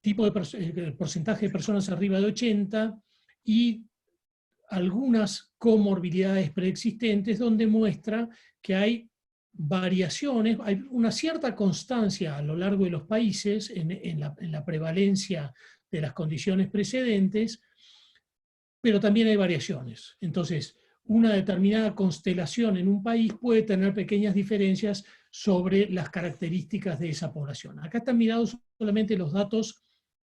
Speaker 1: tipo de porcentaje de personas arriba de 80 y algunas comorbilidades preexistentes donde muestra que hay variaciones, hay una cierta constancia a lo largo de los países en la prevalencia de las condiciones precedentes, pero también hay variaciones. Entonces, una determinada constelación en un país puede tener pequeñas diferencias sobre las características de esa población. Acá están mirados solamente los datos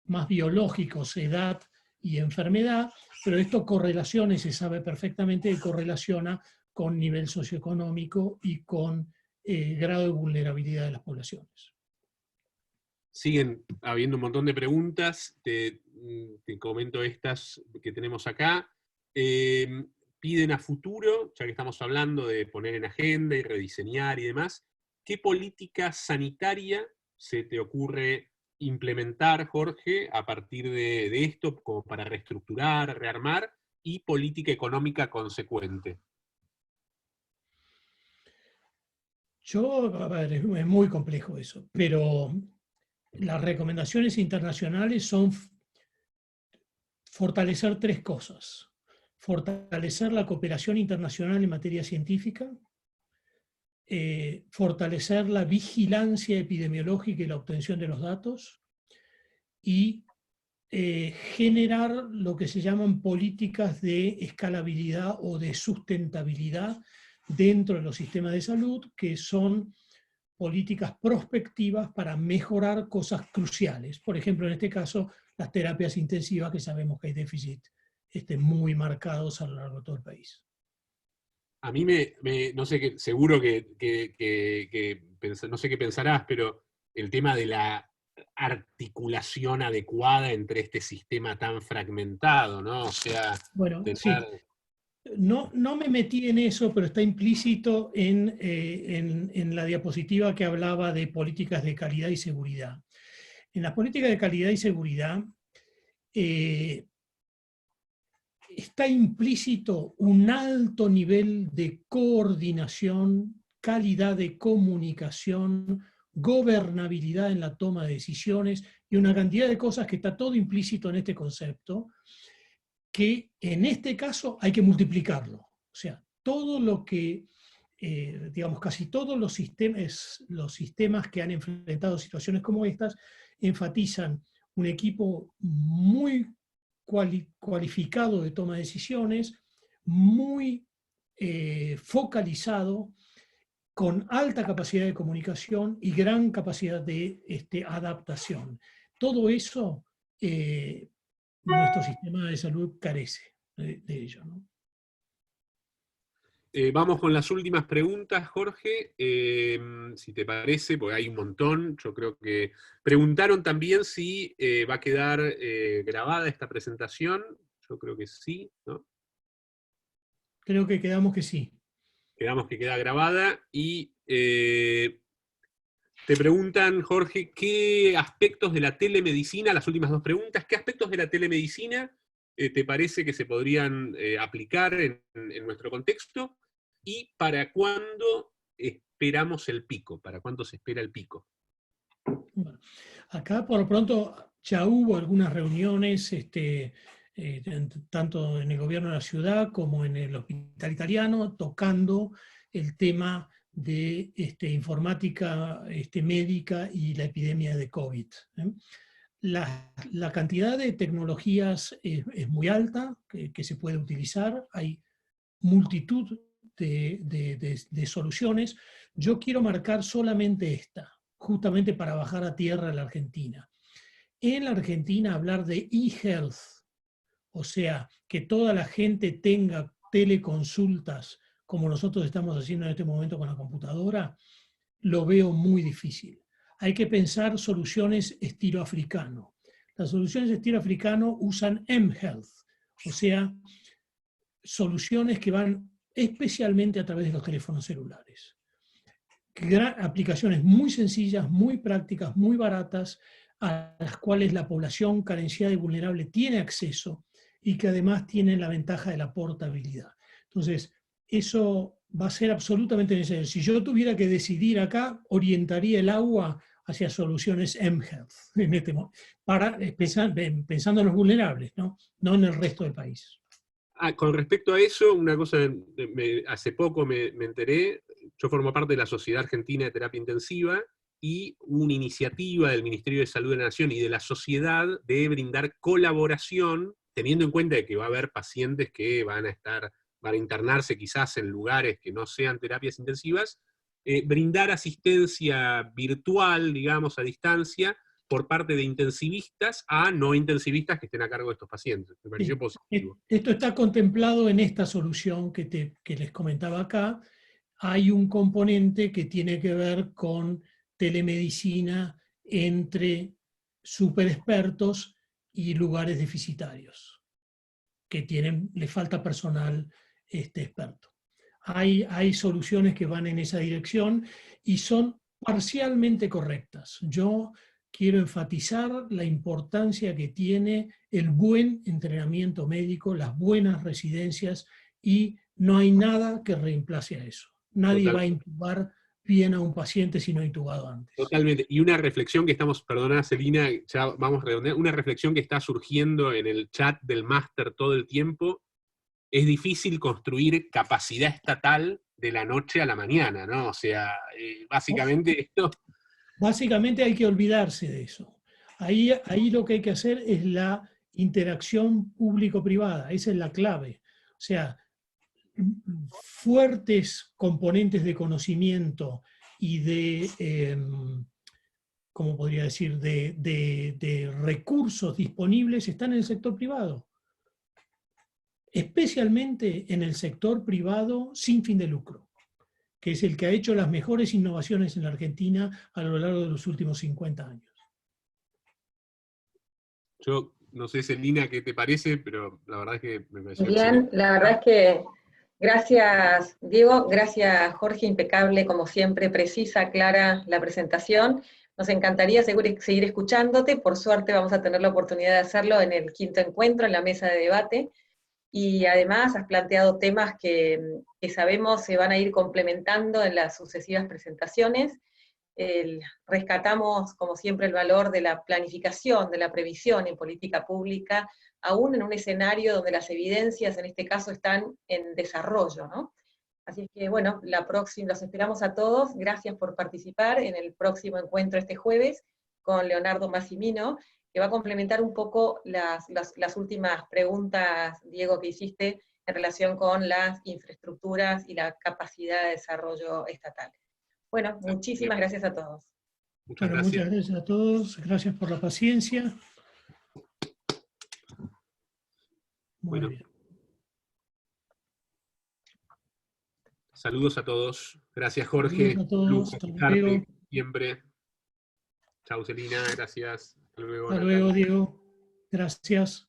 Speaker 1: más biológicos, edad y enfermedad, pero esto correlaciona y se sabe perfectamente que correlaciona con nivel socioeconómico y con grado de vulnerabilidad de las poblaciones.
Speaker 2: Siguen habiendo un montón de preguntas, te comento estas que tenemos acá. Piden a futuro, ya que estamos hablando de poner en agenda y rediseñar y demás, ¿qué política sanitaria se te ocurre implementar, Jorge, a partir de esto, como para reestructurar, rearmar, y política económica consecuente?
Speaker 1: A ver, es muy complejo eso, pero las recomendaciones internacionales son fortalecer tres cosas. Fortalecer la cooperación internacional en materia científica, fortalecer la vigilancia epidemiológica y la obtención de los datos, y generar lo que se llaman políticas de escalabilidad o de sustentabilidad dentro de los sistemas de salud, que son políticas prospectivas para mejorar cosas cruciales. Por ejemplo, en este caso, las terapias intensivas, que sabemos que hay déficit muy marcados a lo largo de todo el país.
Speaker 2: A mí no sé qué, seguro no sé qué pensarás, pero el tema de la articulación adecuada entre este sistema tan fragmentado, ¿no? O sea,
Speaker 1: Bueno,
Speaker 2: tener...
Speaker 1: sí. No me metí en eso, pero está implícito en la diapositiva que hablaba de políticas de calidad y seguridad. En las políticas de calidad y seguridad está implícito un alto nivel de coordinación, calidad de comunicación, gobernabilidad en la toma de decisiones y una cantidad de cosas que está todo implícito en este concepto, que en este caso hay que multiplicarlo. O sea, todo lo que, digamos, casi todos los sistemas que han enfrentado situaciones como estas enfatizan un equipo muy cualificado de toma de decisiones, muy focalizado, con alta capacidad de comunicación y gran capacidad de adaptación. Todo eso nuestro sistema de salud carece de ello, ¿no?
Speaker 2: Vamos con las últimas preguntas, Jorge, si te parece, porque hay un montón. Yo creo que preguntaron también si va a quedar grabada esta presentación. Yo creo que sí, ¿no?
Speaker 1: Creo que quedamos que sí.
Speaker 2: Quedamos que queda grabada. Y te preguntan, Jorge, ¿qué aspectos de la telemedicina, las últimas dos preguntas, qué aspectos de la telemedicina te parece que se podrían aplicar en nuestro contexto? ¿Y para cuándo esperamos el pico? ¿Para cuándo se espera el pico?
Speaker 1: Bueno, acá por lo pronto ya hubo algunas reuniones, tanto en el gobierno de la ciudad como en el hospital italiano, tocando el tema de informática médica y la epidemia de COVID. La cantidad de tecnologías es muy alta que se puede utilizar. Hay multitud de soluciones. Yo quiero marcar solamente esta, justamente para bajar a tierra la Argentina. En la Argentina hablar de e-health, o sea, que toda la gente tenga teleconsultas como nosotros estamos haciendo en este momento con la computadora, lo veo muy difícil. Hay que pensar soluciones estilo africano. Las soluciones estilo africano usan mHealth, o sea, soluciones que van especialmente a través de los teléfonos celulares. Aplicaciones muy sencillas, muy prácticas, muy baratas, a las cuales la población carenciada y vulnerable tiene acceso y que además tienen la ventaja de la portabilidad. Entonces, eso va a ser absolutamente necesario. Si yo tuviera que decidir acá, orientaría el agua hacia soluciones mHealth, en este momento, pensando en los vulnerables, ¿no? No en el resto del país.
Speaker 2: Con respecto a eso, una cosa, hace poco me enteré, yo formo parte de la Sociedad Argentina de Terapia Intensiva, y una iniciativa del Ministerio de Salud de la Nación y de la sociedad de brindar colaboración, teniendo en cuenta que va a haber pacientes que van a internarse quizás en lugares que no sean terapias intensivas, brindar asistencia virtual, digamos, a distancia, por parte de intensivistas a no intensivistas que estén a cargo de estos pacientes. Me pareció positivo.
Speaker 1: Esto está contemplado en esta solución que les comentaba acá. Hay un componente que tiene que ver con telemedicina entre superexpertos y lugares deficitarios, que le falta personal experto. Hay soluciones que van en esa dirección y son parcialmente correctas. Yo quiero enfatizar la importancia que tiene el buen entrenamiento médico, las buenas residencias, y no hay nada que reemplace a eso. Nadie va a intubar bien a un paciente si no ha intubado antes.
Speaker 2: Totalmente. Y una reflexión que estamos, perdona Celina, ya vamos a redondear, una reflexión que está surgiendo en el chat del máster todo el tiempo: es difícil construir capacidad estatal de la noche a la mañana, ¿no? O sea, básicamente esto...
Speaker 1: Básicamente hay que olvidarse de eso. Ahí lo que hay que hacer es la interacción público-privada, esa es la clave. O sea, fuertes componentes de conocimiento y de, ¿cómo podría decir?, de recursos disponibles están en el sector privado. Especialmente en el sector privado sin fin de lucro, que es el que ha hecho las mejores innovaciones en la Argentina a lo largo de los últimos 50 años.
Speaker 2: Yo no sé, Celina, qué te parece, pero la verdad es que me pareció
Speaker 3: Bien,
Speaker 2: excelente.
Speaker 3: la verdad es que gracias Diego, gracias Jorge, impecable como siempre, precisa, clara la presentación. Nos encantaría seguir escuchándote, por suerte vamos a tener la oportunidad de hacerlo en el 5º encuentro, en la mesa de debate, y además has planteado temas que sabemos se van a ir complementando en las sucesivas presentaciones. Rescatamos, como siempre, el valor de la planificación, de la previsión en política pública, aún en un escenario donde las evidencias, en este caso, están en desarrollo, ¿no? Así es que, bueno, los esperamos a todos. Gracias por participar en el próximo encuentro este jueves con Leonardo Massimino, que va a complementar un poco las últimas preguntas, Diego, que hiciste en relación con las infraestructuras y la capacidad de desarrollo estatal. Bueno, muchísimas gracias a todos.
Speaker 2: Muchas gracias.
Speaker 1: Muchas gracias a todos, gracias por la paciencia. Muy bien.
Speaker 2: Saludos a todos. Gracias, Jorge.
Speaker 1: Saludos a todos. Hasta luego.
Speaker 2: Siempre. Chau, Celina. Gracias. Hasta luego.
Speaker 1: Hasta luego, Diego. Gracias.